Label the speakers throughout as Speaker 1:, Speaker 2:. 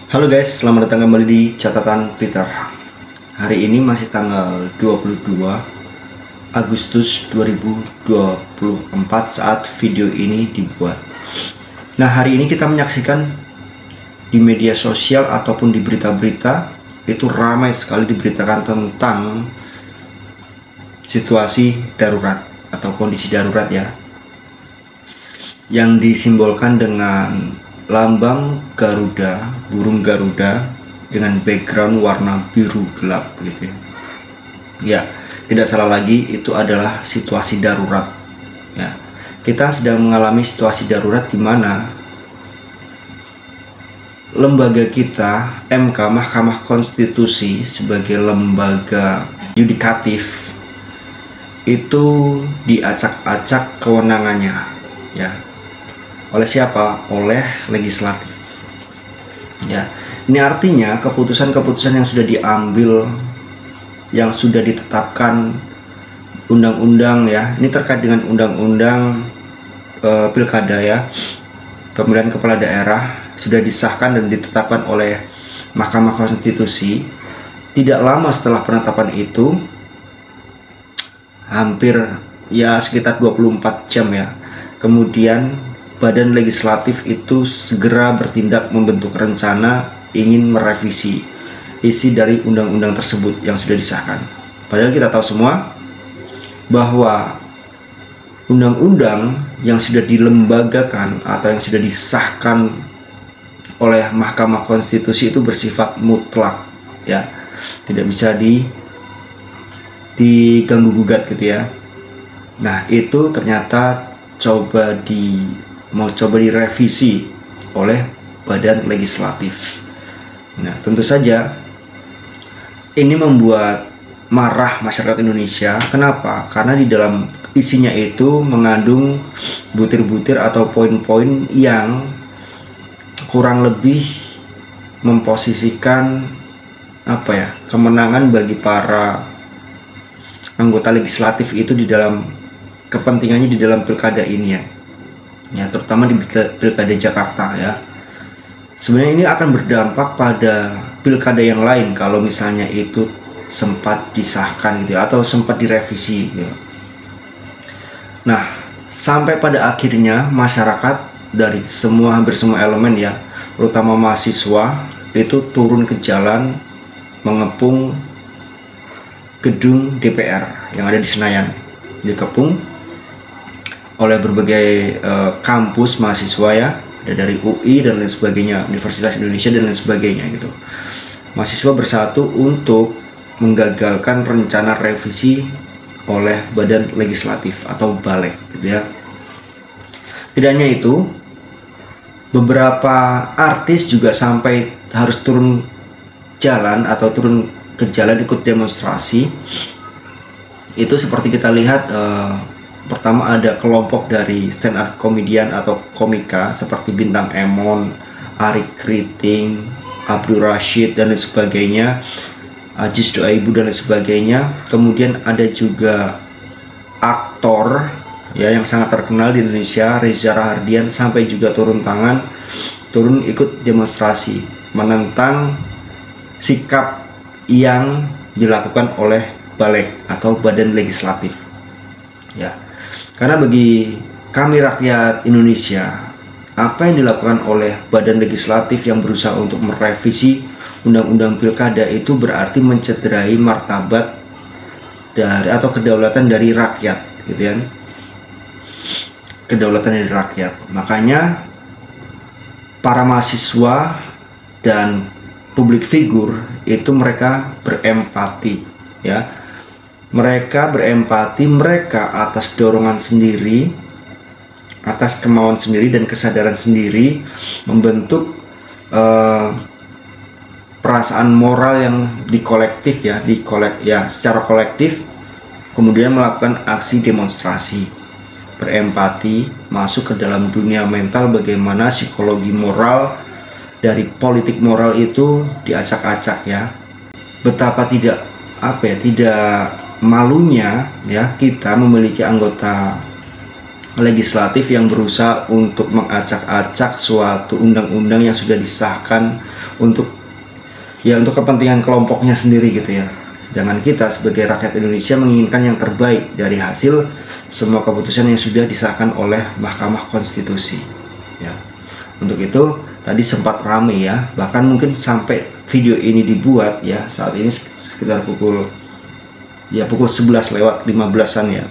Speaker 1: Halo guys, selamat datang kembali di catatan Peter. Hari ini masih tanggal 22 Agustus 2024 saat video ini dibuat. Nah, hari ini kita menyaksikan di media sosial ataupun di berita-berita itu ramai sekali diberitakan tentang situasi darurat atau kondisi darurat ya, yang disimbolkan dengan lambang Garuda, burung Garuda dengan background warna biru gelap gitu ya. Ya, tidak salah lagi, itu adalah situasi darurat. Ya, kita sedang mengalami situasi darurat di mana lembaga kita, MK, Mahkamah Konstitusi, sebagai lembaga yudikatif itu diacak-acak kewenangannya, ya. Oleh siapa? Oleh legislatif. Ya, ini artinya keputusan-keputusan yang sudah diambil, yang sudah ditetapkan undang-undang ya. Ini terkait dengan undang-undang pilkada ya, pemilihan kepala daerah sudah disahkan dan ditetapkan oleh Mahkamah Konstitusi. Tidak lama setelah penetapan itu, hampir ya sekitar 24 jam ya, kemudian Badan Legislatif itu segera bertindak membentuk rencana ingin merevisi isi dari undang-undang tersebut yang sudah disahkan. Padahal kita tahu semua bahwa undang-undang yang sudah dilembagakan atau yang sudah disahkan oleh Mahkamah Konstitusi itu bersifat mutlak ya, tidak bisa diganggu gugat gitu ya. Nah, itu ternyata mau coba direvisi oleh Badan Legislatif. Nah, tentu saja ini membuat marah masyarakat Indonesia. Kenapa? Karena di dalam isinya itu mengandung butir-butir atau poin-poin yang kurang lebih memposisikan kemenangan bagi para anggota legislatif itu di dalam kepentingannya di dalam pilkada ini ya, terutama di pilkada Jakarta ya. Sebenarnya ini akan berdampak pada pilkada yang lain kalau misalnya itu sempat disahkan gitu ya, atau sempat direvisi gitu. Nah, sampai pada akhirnya masyarakat dari hampir semua elemen ya, terutama mahasiswa itu turun ke jalan mengepung gedung DPR yang ada di Senayan, dikepung oleh berbagai kampus mahasiswa ya, ada dari UI dan lain sebagainya, Universitas Indonesia dan lain sebagainya gitu. Mahasiswa bersatu untuk menggagalkan rencana revisi oleh Badan Legislatif atau Balek gitu ya. Tidak hanya itu, beberapa artis juga sampai harus turun jalan atau turun ke jalan ikut demonstrasi. Itu seperti kita lihat, pertama ada kelompok dari stand up komedian atau komika seperti Bintang Emon, Arik Kriting, Abdul Rashid dan lain sebagainya, Ajis Doaibu dan lain sebagainya. Kemudian ada juga aktor ya yang sangat terkenal di Indonesia, Reza Rahardian, sampai juga turun ikut demonstrasi menentang sikap yang dilakukan oleh Balek atau Badan Legislatif ya. Karena bagi kami rakyat Indonesia, apa yang dilakukan oleh Badan Legislatif yang berusaha untuk merevisi undang-undang pilkada itu berarti mencederai martabat dari atau kedaulatan dari rakyat gitu kan. Kedaulatan dari rakyat. Makanya para mahasiswa dan publik figur itu mereka berempati ya. Mereka berempati, mereka atas dorongan sendiri, atas kemauan sendiri dan kesadaran sendiri membentuk perasaan moral yang secara kolektif, kemudian melakukan aksi demonstrasi, berempati, masuk ke dalam dunia mental bagaimana psikologi moral dari politik moral itu diacak-acak ya. Betapa tidak malunya ya kita memiliki anggota legislatif yang berusaha untuk mengacak-acak suatu undang-undang yang sudah disahkan untuk untuk kepentingan kelompoknya sendiri gitu ya. Sedangkan kita sebagai rakyat Indonesia menginginkan yang terbaik dari hasil semua keputusan yang sudah disahkan oleh Mahkamah Konstitusi ya. Untuk itu tadi sempat rame ya, bahkan mungkin sampai video ini dibuat ya saat ini sekitar pukul 11 lewat 15-an ya.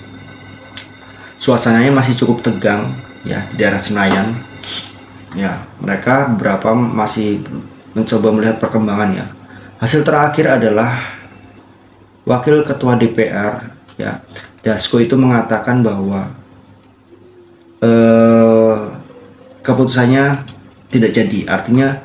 Speaker 1: Suasananya masih cukup tegang ya di daerah Senayan ya. Mereka berapa masih mencoba melihat perkembangannya. Hasil terakhir adalah Wakil Ketua DPR ya, Dasko itu mengatakan bahwa keputusannya tidak jadi. Artinya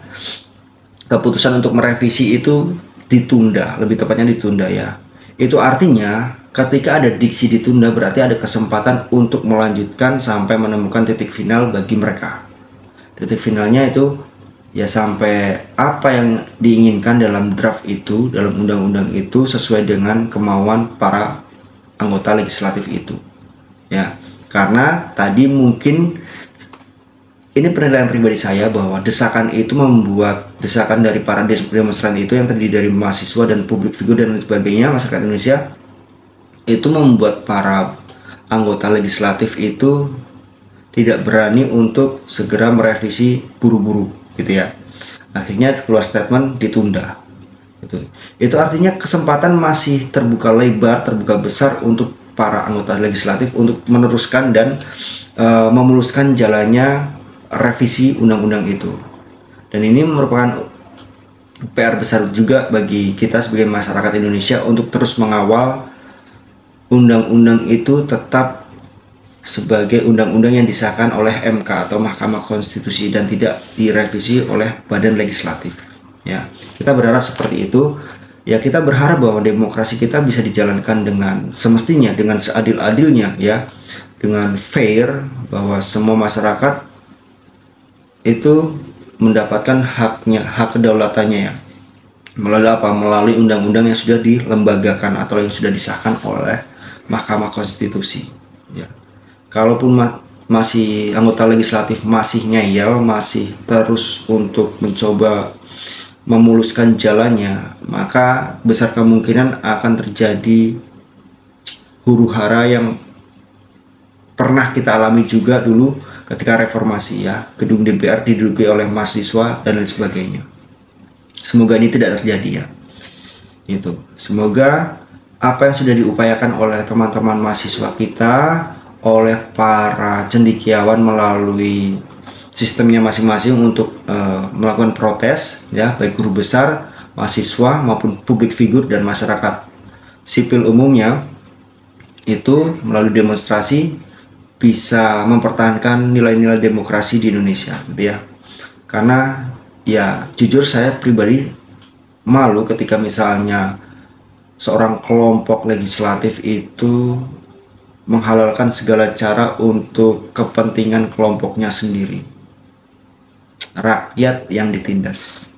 Speaker 1: keputusan untuk merevisi itu ditunda, lebih tepatnya ditunda ya. Itu artinya ketika ada diksi ditunda berarti ada kesempatan untuk melanjutkan sampai menemukan titik final bagi mereka. Titik finalnya itu ya sampai apa yang diinginkan dalam draft itu, dalam undang-undang itu sesuai dengan kemauan para anggota legislatif itu ya. Karena tadi mungkin ini penilaian pribadi saya bahwa desakan itu membuat desakan dari para demonstran itu yang terdiri dari mahasiswa dan publik figur dan lain sebagainya, masyarakat Indonesia, itu membuat para anggota legislatif itu tidak berani untuk segera merevisi buru-buru gitu ya. Akhirnya keluar statement ditunda gitu. Itu artinya kesempatan masih terbuka lebar, terbuka besar untuk para anggota legislatif untuk meneruskan dan memuluskan jalannya revisi undang-undang itu. Dan ini merupakan PR besar juga bagi kita sebagai masyarakat Indonesia untuk terus mengawal undang-undang itu tetap sebagai undang-undang yang disahkan oleh MK atau Mahkamah Konstitusi dan tidak direvisi oleh badan legislatif ya. Kita berharap seperti itu ya. Kita berharap bahwa demokrasi kita bisa dijalankan dengan semestinya, dengan seadil-adilnya ya, dengan fair, bahwa semua masyarakat itu mendapatkan haknya, hak kedaulatannya ya, melalui apa? Melalui undang-undang yang sudah dilembagakan atau yang sudah disahkan oleh Mahkamah Konstitusi ya. Kalaupun masih anggota legislatif masih ngeyel, masih terus untuk mencoba memuluskan jalannya, maka besar kemungkinan akan terjadi huru-hara yang pernah kita alami juga dulu ketika reformasi ya, gedung DPR diduduki oleh mahasiswa dan lain sebagainya. Semoga ini tidak terjadi ya. Itu. Semoga apa yang sudah diupayakan oleh teman-teman mahasiswa kita, oleh para cendekiawan melalui sistemnya masing-masing untuk melakukan protes ya, baik guru besar, mahasiswa maupun publik figur dan masyarakat sipil umumnya, itu melalui demonstrasi bisa mempertahankan nilai-nilai demokrasi di Indonesia gitu ya. Karena ya jujur saya pribadi malu ketika misalnya seorang kelompok legislatif itu menghalalkan segala cara untuk kepentingan kelompoknya sendiri. Rakyat yang ditindas.